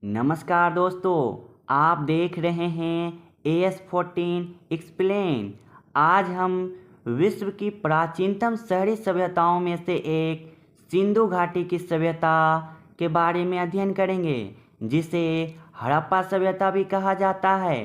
नमस्कार दोस्तों, आप देख रहे हैं AS14 एक्सप्लेन। आज हम विश्व की प्राचीनतम शहरी सभ्यताओं में से एक सिंधु घाटी की सभ्यता के बारे में अध्ययन करेंगे, जिसे हड़प्पा सभ्यता भी कहा जाता है,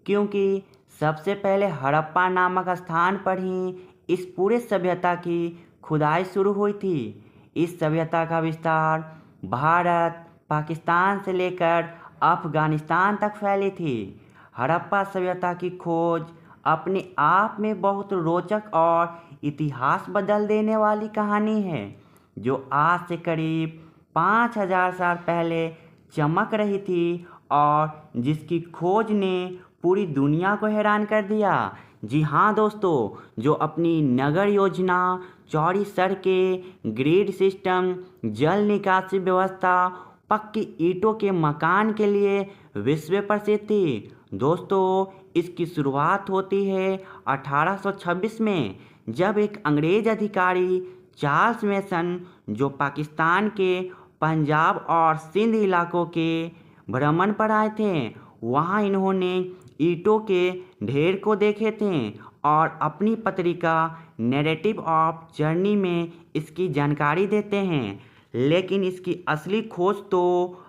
क्योंकि सबसे पहले हड़प्पा नामक स्थान पर ही इस पूरे सभ्यता की खुदाई शुरू हुई थी। इस सभ्यता का विस्तार भारत, पाकिस्तान से लेकर अफगानिस्तान तक फैली थी। हड़प्पा सभ्यता की खोज अपने आप में बहुत रोचक और इतिहास बदल देने वाली कहानी है, जो आज से करीब 5000 साल पहले चमक रही थी और जिसकी खोज ने पूरी दुनिया को हैरान कर दिया। जी हाँ दोस्तों, जो अपनी नगर योजना, चौड़ी सड़कें, ग्रिड सिस्टम, जल निकासी व्यवस्था, पक्की ईंटों के मकान के लिए विश्व प्रसिद्ध थी। दोस्तों, इसकी शुरुआत होती है 1826 में, जब एक अंग्रेज अधिकारी चार्ल्स मेसन, जो पाकिस्तान के पंजाब और सिंध इलाकों के भ्रमण पर आए थे, वहाँ इन्होंने ईंटों के ढेर को देखे थे और अपनी पत्रिका नैरेटिव ऑफ जर्नी में इसकी जानकारी देते हैं। लेकिन इसकी असली खोज तो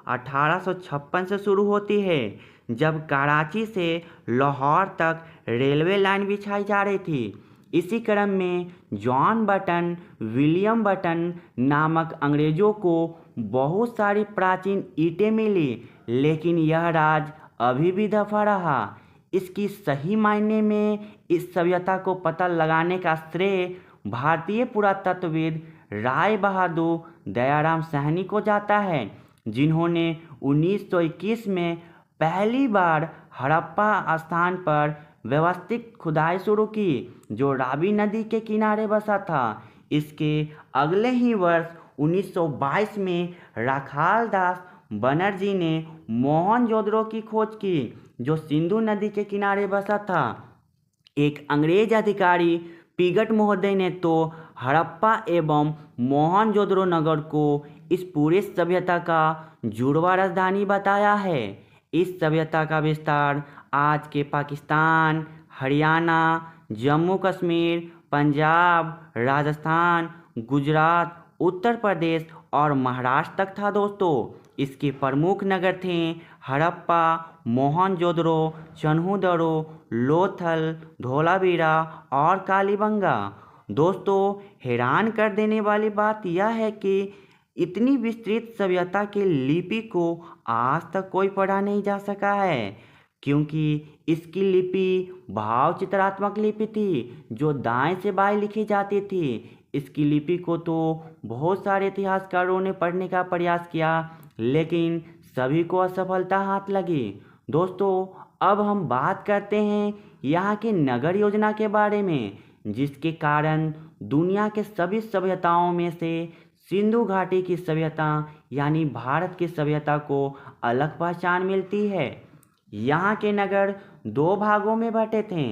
1856 से शुरू होती है, जब कराची से लाहौर तक रेलवे लाइन बिछाई जा रही थी। इसी क्रम में जॉन बटन, विलियम बटन नामक अंग्रेजों को बहुत सारी प्राचीन ईंटें मिली, लेकिन यह राज अभी भी दफा रहा। इसकी सही मायने में इस सभ्यता को पता लगाने का श्रेय भारतीय पुरातत्वविद राय बहादुर दयाराम साहनी को जाता है, जिन्होंने 1921 में पहली बार हड़प्पा स्थान पर व्यवस्थित खुदाई शुरू की, जो रावी नदी के किनारे बसा था। इसके अगले ही वर्ष 1922 में राखाल दास बनर्जी ने मोहनजोदड़ो की खोज की, जो सिंधु नदी के किनारे बसा था। एक अंग्रेज अधिकारी पिगट महोदय ने तो हड़प्पा एवं मोहनजोदड़ो नगर को इस पूरे सभ्यता का जुड़वा राजधानी बताया है। इस सभ्यता का विस्तार आज के पाकिस्तान, हरियाणा, जम्मू कश्मीर, पंजाब, राजस्थान, गुजरात, उत्तर प्रदेश और महाराष्ट्र तक था। दोस्तों, इसके प्रमुख नगर थे हड़प्पा, मोहनजोदड़ो, चन्हूदड़ो, लोथल, धोलावीरा और कालीबंगा। दोस्तों, हैरान कर देने वाली बात यह है कि इतनी विस्तृत सभ्यता के लिपि को आज तक कोई पढ़ा नहीं जा सका है, क्योंकि इसकी लिपि भाव चित्रात्मक लिपि थी, जो दाएं से बाएं लिखी जाती थी। इसकी लिपि को तो बहुत सारे इतिहासकारों ने पढ़ने का प्रयास किया, लेकिन सभी को असफलता हाथ लगी। दोस्तों, अब हम बात करते हैं यहाँ की नगर योजना के बारे में, जिसके कारण दुनिया के सभी सभ्यताओं में से सिंधु घाटी की सभ्यता यानी भारत की सभ्यता को अलग पहचान मिलती है। यहाँ के नगर दो भागों में बटे थे।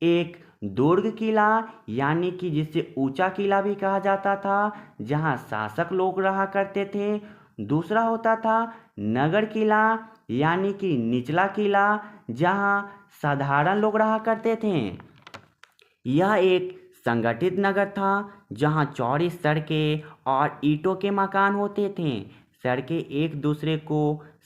एक दुर्ग किला यानी कि जिसे ऊंचा किला भी कहा जाता था, जहाँ शासक लोग रहा करते थे। दूसरा होता था नगर किला यानी कि निचला किला, जहाँ साधारण लोग रहा करते थे। यह एक संगठित नगर था, जहाँ चौड़ी सड़कें और ईंटों के मकान होते थे। सड़कें एक दूसरे को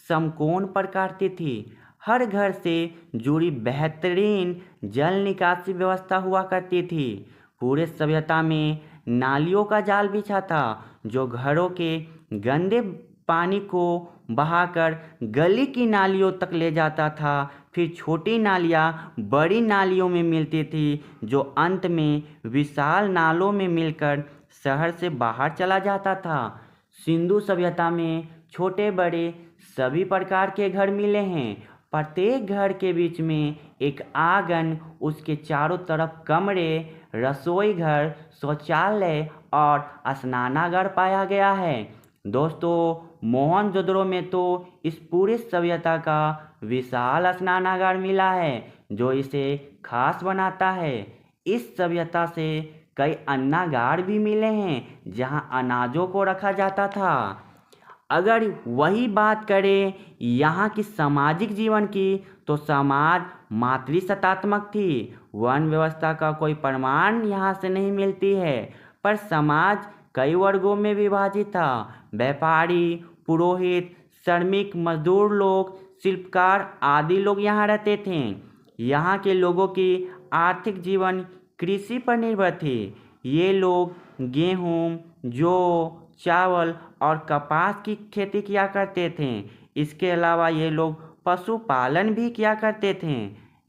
समकोण पर काटती थी। हर घर से जुड़ी बेहतरीन जल निकासी व्यवस्था हुआ करती थी। पूरे सभ्यता में नालियों का जाल बिछा था, जो घरों के गंदे पानी को बहाकर गली की नालियों तक ले जाता था। फिर छोटी नालियाँ बड़ी नालियों में मिलती थी, जो अंत में विशाल नालों में मिलकर शहर से बाहर चला जाता था। सिंधु सभ्यता में छोटे बड़े सभी प्रकार के घर मिले हैं। प्रत्येक घर के बीच में एक आंगन, उसके चारों तरफ कमरे, रसोई घर, शौचालय और स्नानागार पाया गया है। दोस्तों, मोहनजोदड़ो में तो इस पूरी सभ्यता का विशाल स्नानागार मिला है, जो इसे खास बनाता है। इस सभ्यता से कई अन्नागार भी मिले हैं, जहां अनाजों को रखा जाता था। अगर वही बात करें यहाँ की सामाजिक जीवन की, तो समाज मातृसत्तात्मक थी। वर्ण व्यवस्था का कोई प्रमाण यहाँ से नहीं मिलती है, पर समाज कई वर्गों में विभाजित था। व्यापारी, पुरोहित, श्रमिक, मजदूर लोग, शिल्पकार आदि लोग यहाँ रहते थे। यहाँ के लोगों की आर्थिक जीवन कृषि पर निर्भर थी। ये लोग गेहूँ, जौ, चावल और कपास की खेती किया करते थे। इसके अलावा ये लोग पशुपालन भी किया करते थे।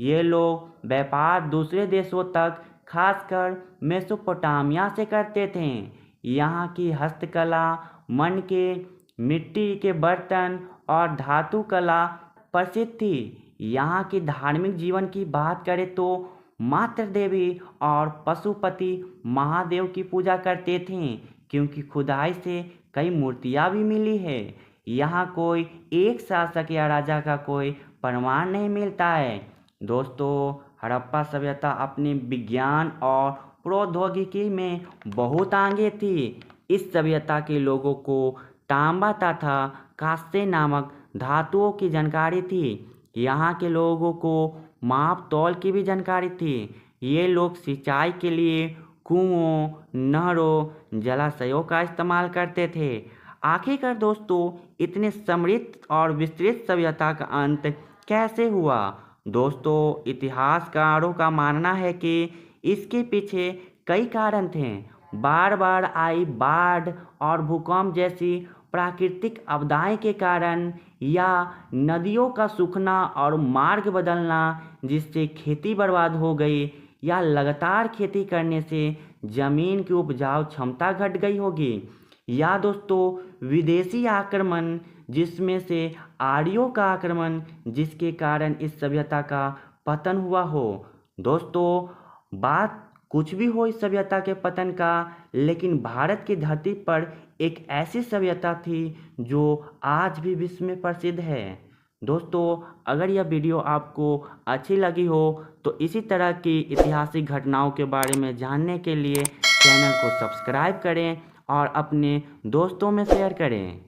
ये लोग व्यापार दूसरे देशों तक, खासकर मेसोपोटामिया से करते थे। यहाँ की हस्तकला, मणके, मिट्टी के बर्तन और धातु कला प्रसिद्ध थी। यहाँ की धार्मिक जीवन की बात करें तो मातृ देवी और पशुपति महादेव की पूजा करते थे, क्योंकि खुदाई से कई मूर्तियाँ भी मिली है। यहाँ कोई एक शासक या राजा का कोई प्रमाण नहीं मिलता है। दोस्तों, हड़प्पा सभ्यता अपने विज्ञान और प्रौद्योगिकी में बहुत आगे थी। इस सभ्यता के लोगों को तांबा तथा कांस्य नामक धातुओं की जानकारी थी। यहाँ के लोगों को माप तौल की भी जानकारी थी। ये लोग सिंचाई के लिए कुओं, नहरों, जलाशयों का इस्तेमाल करते थे। आखिरकार दोस्तों, इतने समृद्ध और विस्तृत सभ्यता का अंत कैसे हुआ? दोस्तों, इतिहासकारों का मानना है कि इसके पीछे कई कारण थे। बार बार आई बाढ़ और भूकंप जैसी प्राकृतिक आपदाएं के कारण, या नदियों का सूखना और मार्ग बदलना जिससे खेती बर्बाद हो गई, या लगातार खेती करने से जमीन की उपजाऊ क्षमता घट गई होगी, या दोस्तों विदेशी आक्रमण जिसमें से आर्यों का आक्रमण, जिसके कारण इस सभ्यता का पतन हुआ हो। दोस्तों, बात कुछ भी हो इस सभ्यता के पतन का, लेकिन भारत की धरती पर एक ऐसी सभ्यता थी जो आज भी विश्व में प्रसिद्ध है। दोस्तों, अगर यह वीडियो आपको अच्छी लगी हो तो इसी तरह की ऐतिहासिक घटनाओं के बारे में जानने के लिए चैनल को सब्सक्राइब करें और अपने दोस्तों में शेयर करें।